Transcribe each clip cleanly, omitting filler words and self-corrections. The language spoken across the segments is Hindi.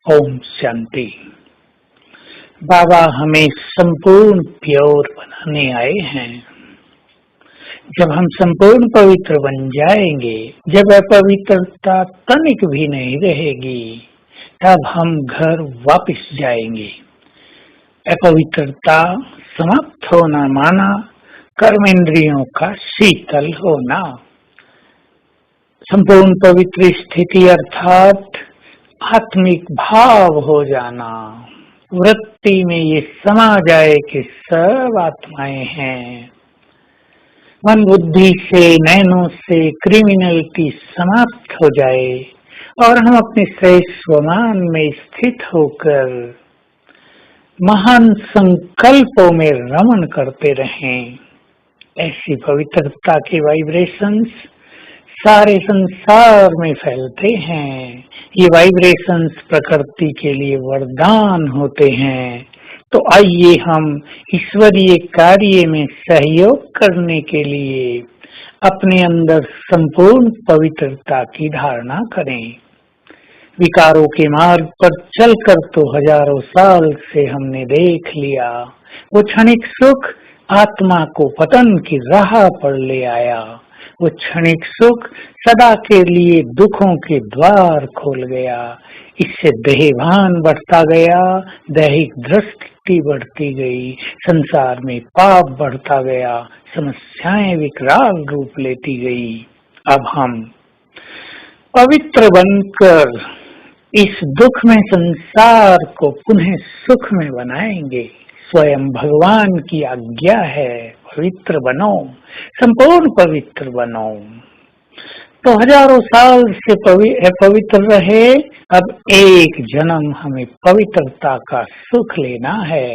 ओम शांति। बाबा हमें संपूर्ण प्योर बनाने आए हैं। जब हम संपूर्ण पवित्र बन जाएंगे, जब अपवित्रता तनिक भी नहीं रहेगी, तब हम घर वापस जाएंगे। अपवित्रता समाप्त होना माना कर्मेंद्रियों का शीतल होना। संपूर्ण पवित्र स्थिति अर्थात आत्मिक भाव हो जाना। वृत्ति में ये समा जाए कि सब आत्माएं हैं। मन बुद्धि से, नैनों से क्रिमिनलिटी समाप्त हो जाए और हम अपने श्रेष्ठ स्वमान में स्थित होकर महान संकल्पों में रमण करते रहें। ऐसी पवित्रता के वाइब्रेशंस सारे संसार में फैलते हैं। ये वाइब्रेशंस प्रकृति के लिए वरदान होते हैं। तो आइए हम ईश्वरीय कार्य में सहयोग करने के लिए अपने अंदर संपूर्ण पवित्रता की धारणा करें। विकारों के मार्ग पर चलकर तो हजारों साल से हमने देख लिया, वो क्षणिक सुख आत्मा को पतन की राह पर ले आया। वो क्षणिक सुख सदा के लिए दुखों के द्वार खोल गया। इससे देहभान बढ़ता गया, दैहिक दृष्टि बढ़ती गई, संसार में पाप बढ़ता गया, समस्याएं विकराल रूप लेती गई। अब हम पवित्र बनकर इस दुख में संसार को पुनः सुख में बनाएंगे। स्वयं भगवान की आज्ञा है, पवित्र बनो, संपूर्ण पवित्र बनो। तो हजारों साल से पवित्र रहे, अब एक जन्म हमें पवित्रता का सुख लेना है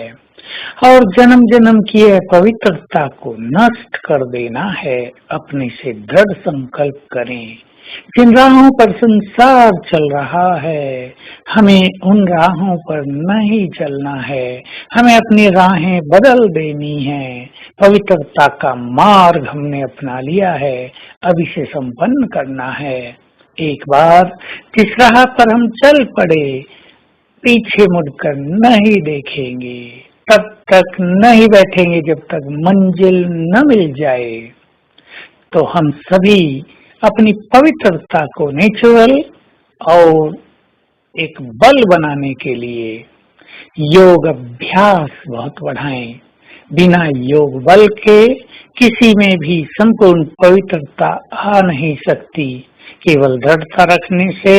और जन्म जन्म की पवित्रता को नष्ट कर देना है। अपने से दृढ़ संकल्प करें। जिन राहों पर संसार चल रहा है, हमें उन राहों पर नहीं चलना है। हमें अपनी राहें बदल देनी है। पवित्रता का मार्ग हमने अपना लिया है, अब इसे संपन्न करना है। एक बार जिस राह पर हम चल पड़े, पीछे मुड़कर नहीं देखेंगे। तब तक नहीं बैठेंगे जब तक मंजिल न मिल जाए। तो हम सभी अपनी पवित्रता को नेचुरल और एक बल बनाने के लिए योग अभ्यास बहुत बढ़ाएं। बिना योग बल के किसी में भी संपूर्ण पवित्रता आ नहीं सकती। केवल दृढ़ता रखने से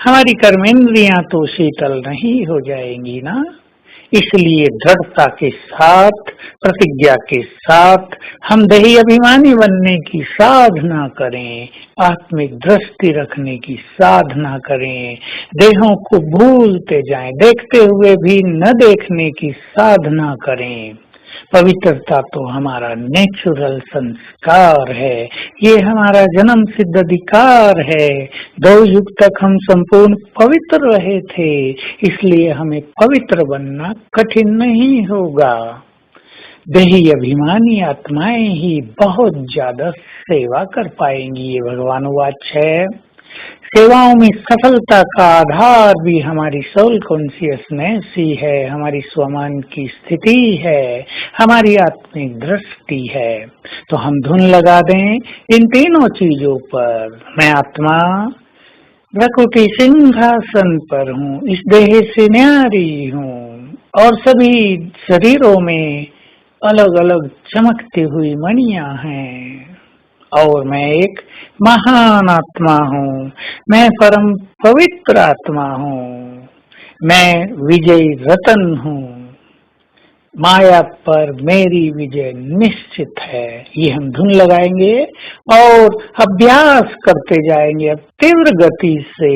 हमारी कर्मेंद्रियां तो शीतल नहीं हो जाएंगी ना। इसलिए दृढ़ता के साथ, प्रतिज्ञा के साथ हम देही अभिमानी बनने की साधना करें, आत्मिक दृष्टि रखने की साधना करें, देहों को भूलते जाएं, देखते हुए भी न देखने की साधना करें। पवित्रता तो हमारा नेचुरल संस्कार है, ये हमारा जन्म सिद्ध अधिकार है। 2 युग तक हम संपूर्ण पवित्र रहे थे, इसलिए हमें पवित्र बनना कठिन नहीं होगा। देही अभिमानी आत्माएं ही बहुत ज्यादा सेवा कर पाएंगी, ये भगवान वाच है। सेवाओं में सफलता का आधार भी हमारी सोल कॉन्शियसनेस ही है, हमारी स्वमान की स्थिति है, हमारी आत्मिक दृष्टि है। तो हम धुन लगा दें इन तीनों चीजों पर। मैं आत्मा प्रकृति सिंहासन पर हूँ, इस देह से न्यारी हूँ और सभी शरीरों में अलग अलग चमकती हुई मणियां हैं और मैं एक महान आत्मा हूँ। मैं परम पवित्र आत्मा हूँ। मैं विजयी रतन हूँ। माया पर मेरी विजय निश्चित है। ये हम धुन लगाएंगे और अभ्यास करते जाएंगे अब तीव्र गति से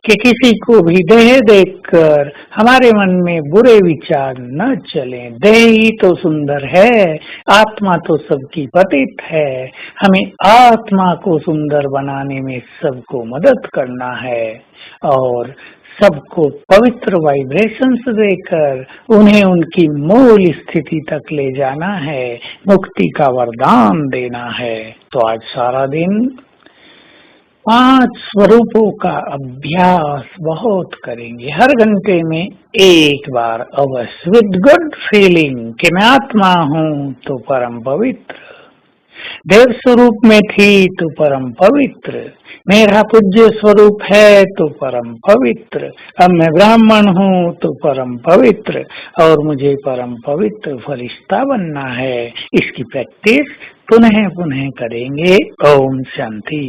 कि किसी को भी देह देखकर हमारे मन में बुरे विचार न चलें। देह ही तो सुंदर है, आत्मा तो सबकी पतित है। हमें आत्मा को सुंदर बनाने में सबको मदद करना है और सबको पवित्र वाइब्रेशंस देकर उन्हें उनकी मूल स्थिति तक ले जाना है, मुक्ति का वरदान देना है। तो आज सारा दिन 5 स्वरूपों का अभ्यास बहुत करेंगे, हर घंटे में एक बार अवश्य, विद गुड फीलिंग कि मैं आत्मा हूँ तो परम पवित्र, देव स्वरूप में थी तो परम पवित्र, मेरा पूज्य स्वरूप है तो परम पवित्र, अब मैं ब्राह्मण हूँ तो परम पवित्र और मुझे परम पवित्र फरिश्ता बनना है। इसकी प्रैक्टिस पुनः पुनः करेंगे। ओम शांति।